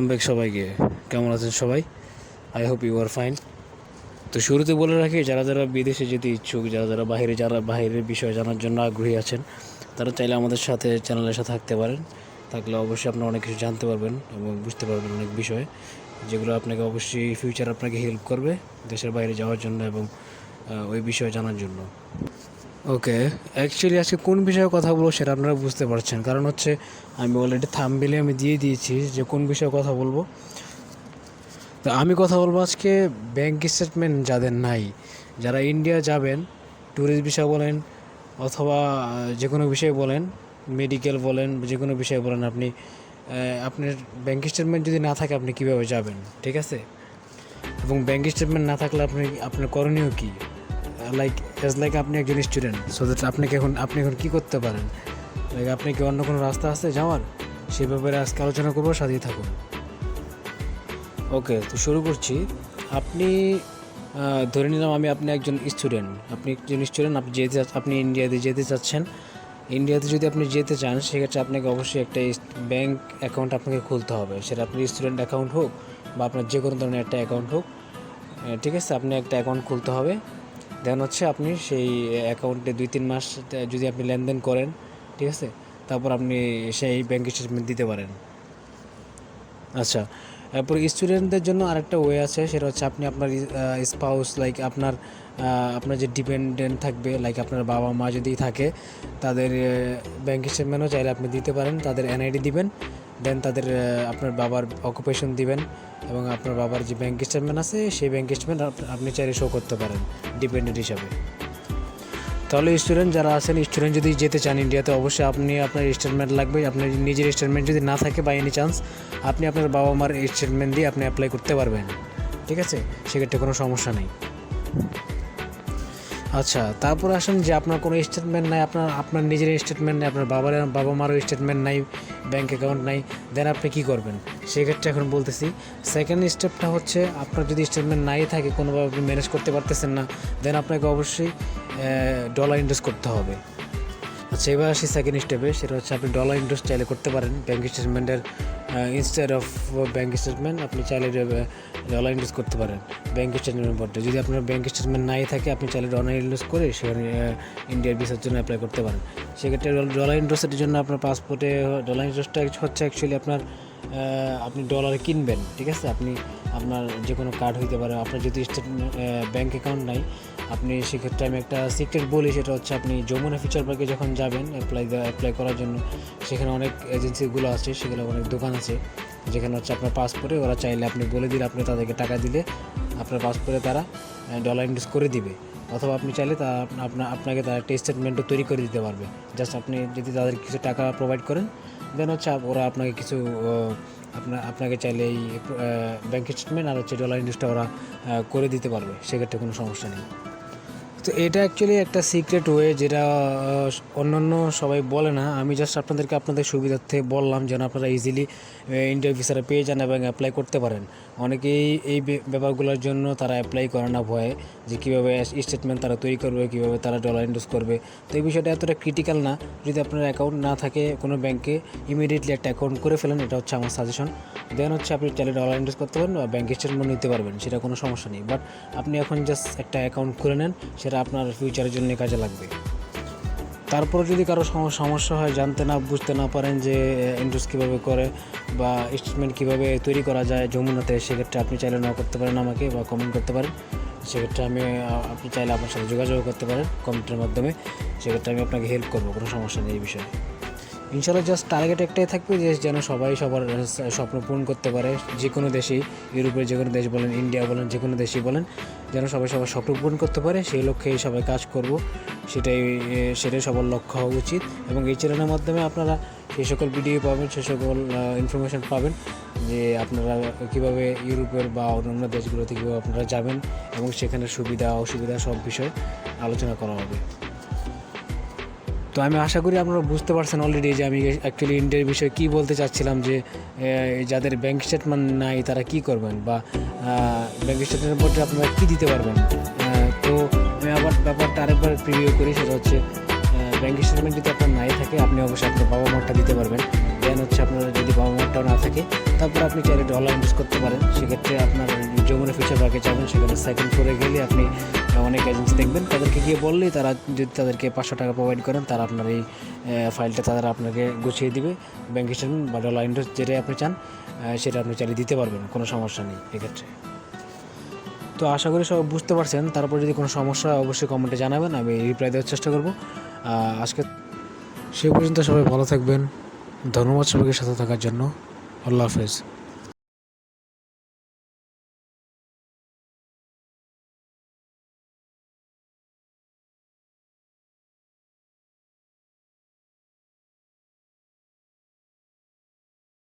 Welcome back সবাইকে। কেমন আছেন সবাই? I hope you are fine. তো শুরুতে বলে রাখি, যারা যারা বিদেশে যেতে ইচ্ছুক, যারা বাইরের বিষয়ে জানার জন্য আগ্রহী আছেন, তারা চাইলে আমাদের সাথে চ্যানেলের সাথে থাকতে পারেন। থাকলে অবশ্যই আপনারা অনেক কিছু জানতে পারবেন এবং বুঝতে পারবেন অনেক বিষয়, যেগুলো আপনাকে অবশ্যই ফিউচার আপনাকে হেল্প করবে দেশের বাইরে যাওয়ার জন্য এবং ওই বিষয়ে জানার জন্য। ওকে, অ্যাকচুয়ালি আজকে কোন বিষয়ে কথা বলবো সেটা আপনারা বুঝতে পারছেন, কারণ হচ্ছে আমি অলরেডি থাম্বনেলে আমি দিয়ে দিয়েছি যে কোন বিষয়ে কথা বলবো। তো আমি কথা বলবো আজকে ব্যাংক স্টেটমেন্ট যাদের নাই, যারা ইন্ডিয়া যাবেন, ট্যুরিস্ট ভিসা বলেন অথবা যে কোনো বিষয় বলেন, মেডিকেল বলেন, যে কোনো বিষয় বলেন, আপনি আপনার ব্যাংক স্টেটমেন্ট যদি না থাকে আপনি কীভাবে যাবেন, ঠিক আছে? এবং ব্যাংক স্টেটমেন্ট না থাকলে আপনার করণীয় কী? লাইক আপনি একজন স্টুডেন্ট, সো দ্যাট আপনি এখন কী করতে পারেন? লাইক আপনি কি অন্য কোনো রাস্তা আছে যাওয়ার? সেই ব্যাপারে আজকে আলোচনা করবো, সাথেই থাকুন। ওকে, তো শুরু করছি। আপনি ধরে নিলাম আপনি একজন স্টুডেন্ট, আপনি ইন্ডিয়াতে যেতে চাচ্ছেন। ইন্ডিয়াতে যদি আপনি যেতে চান, সেক্ষেত্রে আপনাকে অবশ্যই একটা ব্যাংক অ্যাকাউন্ট আপনাকে খুলতে হবে। সেটা আপনার স্টুডেন্ট অ্যাকাউন্ট হোক বা আপনার যে কোনো ধরনের একটা অ্যাকাউন্ট হোক, ঠিক আছে? আপনি একটা অ্যাকাউন্ট খুলতে হবে। দেন হচ্ছে আপনি সেই অ্যাকাউন্টে 2-3 মাস যদি আপনি লেনদেন করেন, ঠিক আছে, তারপর আপনি সেই ব্যাংক স্টেটমেন্ট দিতে পারেন। আচ্ছা, এরপর স্টুডেন্টদের জন্য আরেকটা ওয়ে আছে, সেটা হচ্ছে আপনি আপনার স্পাউস, লাইক আপনার যে ডিপেন্ডেন্ট থাকবে, লাইক আপনার বাবা মা যদি থাকে, তাদের ব্যাংক স্টেটমেন্টও চাইলে আপনি দিতে পারেন। তাদের এনআইডি দিবেন, দেন তাদের আপনার বাবার অকুপেশন দিবেন এবং আপনার বাবার যে ব্যাংক স্টেটমেন্ট আছে সেই ব্যাংক স্টেটমেন্ট আপনি চাইলে শো করতে পারেন ডিপেন্ডেন্ট হিসাবে। তাহলে স্টুডেন্ট যারা আছেন, স্টুডেন্ট যদি যেতে চান ইন্ডিয়াতে, অবশ্যই আপনার স্টেটমেন্ট লাগবে। আপনার নিজের স্টেটমেন্ট যদি না থাকে বাই এনি চান্স, আপনি আপনার বাবা মার স্টেটমেন্ট দিয়ে আপনি অ্যাপ্লাই করতে পারবেন, ঠিক আছে? সেক্ষেত্রে কোনো সমস্যা নেই। আচ্ছা, তারপর আসেন যে আপনার কোনো স্টেটমেন্ট নাই, আপনার নিজের স্টেটমেন্ট নেই, আপনার বাবা মারও স্টেটমেন্ট নাই, ব্যাঙ্ক অ্যাকাউন্ট নাই, দেন আপনি কী করবেন? সেক্ষেত্রে এখন বলতেছি, সেকেন্ড স্টেপটা হচ্ছে, আপনার যদি স্টেটমেন্ট নাই থাকে, কোনোভাবে আপনি ম্যানেজ করতে পারতেছেন না, দেন আপনাকে অবশ্যই ডলার ইনভেস্ট করতে হবে। আচ্ছা, এবার আসি সেকেন্ড স্টেপে, সেটা হচ্ছে আপনি ডলার ইনভেস্ট চাইলে করতে পারেন ব্যাঙ্ক স্টেটমেন্টের ইনস্টেড অফ ব্যাঙ্ক স্টেটমেন্ট। আপনি চাইলে ডলার ইনভেস্ট করতে পারেন ব্যাঙ্ক স্টেটমেন্টের পরে। যদি আপনার ব্যাঙ্ক স্টেটমেন্ট নাই থাকে, আপনি চাইলে ডলার ইনভেস্ট করে সেখানে ইন্ডিয়ার ভিসার জন্য অ্যাপ্লাই করতে পারেন। সেক্ষেত্রে ডলার ইনভেস্টের জন্য আপনার পাসপোর্টে ডলার ইনভেস্টটা হচ্ছে অ্যাকচুয়ালি আপনি ডলার কিনবেন, ঠিক আছে? আপনার যে কোনো কার্ড হইতে পারে। আপনার যদি ব্যাঙ্ক অ্যাকাউন্ট নাই, আপনি সেক্ষেত্রে আমি একটা সিক্রেট বলি, সেটা হচ্ছে আপনি যমুনা ফিউচার পার্কে যখন যাবেন অ্যাপ্লাই করার জন্য, সেখানে অনেক এজেন্সিগুলো আছে, সেগুলো অনেক দোকান আছে, যেখানে হচ্ছে আপনার পাসপোর্টে ওরা চাইলে আপনি বলে দিলে, আপনি তাদেরকে টাকা দিলে আপনার পাসপোর্টে তারা ডলার ইনভেস্ট করে দিবে। অথবা আপনি চাইলে আপনাকে তারা একটা স্টেটমেন্টও তৈরি করে দিতে পারবে। জাস্ট আপনি যদি তাদের কিছু টাকা প্রোভাইড করেন, দেন হচ্ছে ওরা আপনাকে কিছু আপনাকে চাইলে এই ব্যাঙ্ক স্টেটমেন্ট আর হচ্ছে ডলার ইনভেস্টটা ওরা করে দিতে পারবে। সেক্ষেত্রে কোনো সমস্যা নেই। তো এটা অ্যাকচুয়ালি একটা সিক্রেট ওয়ে, যেটা অন্যান্য সবাই বলে না। আমি জাস্ট আপনাদের সুবিধার্থে বললাম, যেন আপনারা ইজিলি ইন্ডিয়া ভিসাটা পেয়ে যান এবং অ্যাপ্লাই করতে পারেন। অনেকেই এই ব্যাপারগুলোর জন্য তারা অ্যাপ্লাই করে না ভয়ে, যে কীভাবে স্টেটমেন্ট তারা তৈরি করবে, কীভাবে তারা ডলার ইনভেস্ট করবে। তো এই বিষয়টা এতটা ক্রিটিক্যাল না। যদি আপনার অ্যাকাউন্ট না থাকে কোনো ব্যাংকে, ইমিডিয়েটলি একটা অ্যাকাউন্ট করে ফেলেন, এটা হচ্ছে আমার সাজেশন। দেন হচ্ছে আপনি চাইলে ডলার ইনভেস্ট করতে পারেন বা ব্যাঙ্ক স্টেটমেন্ট নিতে পারবেন, সেটা কোনো সমস্যা নেই। বাট আপনি এখন জাস্ট একটা অ্যাকাউন্ট খুলে নেন, সেটা আপনার ফিউচারের জন্য কাজে লাগবে। তারপর যদি কারো সমস্যা হয়, বুঝতে না পারেন যে ইনভেস্ট কীভাবে করে বা স্টেটমেন্ট কীভাবে তৈরি করা যায় যমুনাতে, সেক্ষেত্রে আপনি চাইলে না করতে পারেন আমাকে বা কমেন্ট করতে পারেন। সেক্ষেত্রে আপনি চাইলে আমার সাথে যোগাযোগ করতে পারেন কমেন্টের মাধ্যমে। সেক্ষেত্রে আমি আপনাকে হেল্প করবো, কোনো সমস্যা নেই এই বিষয়ে। ইনশাআল্লাহ জাস্ট টার্গেট একটাই থাকবে, যে যেন সবাই সবার স্বপ্ন পূরণ করতে পারে। যে কোনো দেশেই, ইউরোপের যে কোনো দেশ বলেন, ইন্ডিয়া বলেন, যে কোনো দেশই বলেন, যেন সবাই সবার স্বপ্ন পূরণ করতে পারে, সেই লক্ষ্যেই সবাই কাজ করব। সেটাই সবার লক্ষ্য হওয়া উচিত। এবং এই চ্যানেলের মাধ্যমে আপনারা সেই সকল ভিডিও পাবেন, সেই সকল ইনফরমেশান পাবেন, যে আপনারা কীভাবে ইউরোপের বা অন্যান্য দেশগুলোতে কীভাবে আপনারা যাবেন এবং সেখানে সুবিধা অসুবিধা সব বিষয়ে আলোচনা করা হবে। তো আমি আশা করি আপনারা বুঝতে পারছেন অলরেডি যে আমি অ্যাকচুয়ালি ইন্ডিয়ার বিষয়ে কী বলতে চাচ্ছিলাম, যে যাদের ব্যাঙ্ক স্টেটমেন্ট নাই তারা কী করবেন, বা ব্যাঙ্ক স্টেটমেন্টের মধ্যে আপনারা কী দিতে পারবেন। তো আমি আবার ব্যাপারটা আরেকবার প্রিভিউ করি, সেটা হচ্ছে ব্যাঙ্ক স্টেটমেন্ট যদি আপনার নাই থাকে, আপনি অবশ্যই আপনার বাবা মারটা দিতে পারবেন। দেন হচ্ছে আপনার যদি বাবা মারটাও না থাকে, তারপর আপনি চাইলে ডলার ইনভেস্ট করতে পারেন। সেক্ষেত্রে আপনার যমুনা ফিউচার পার্কে যাবেন, সেখানে সেকেন্ড ফ্লোরে গেলে আপনি অনেক এজেন্সি দেখবেন, তাদেরকে গিয়ে বললেই তারা যদি তাদেরকে 500 টাকা প্রোভাইড করেন, তারা আপনার এই ফাইলটা তারা আপনাকে গুছিয়ে দিবে। ব্যাঙ্ক স্টেটমেন্ট বা ডলার ইনভেস্ট যেটাই আপনি চান সেটা আপনি চালিয়ে দিতে পারবেন, কোনো সমস্যা নেই এক্ষেত্রে। তো আশা করি সব বুঝতে পারছেন। তারপর যদি কোনো সমস্যা হয় অবশ্যই কমেন্টে জানাবেন, আমি রিপ্লাই দেওয়ার চেষ্টা করব। আজকে সে পর্যন্ত সবাই ভালো থাকবেন। ধন্যবাদ সবাইকে সাথে থাকার জন্য। আল্লাহ হাফেজ।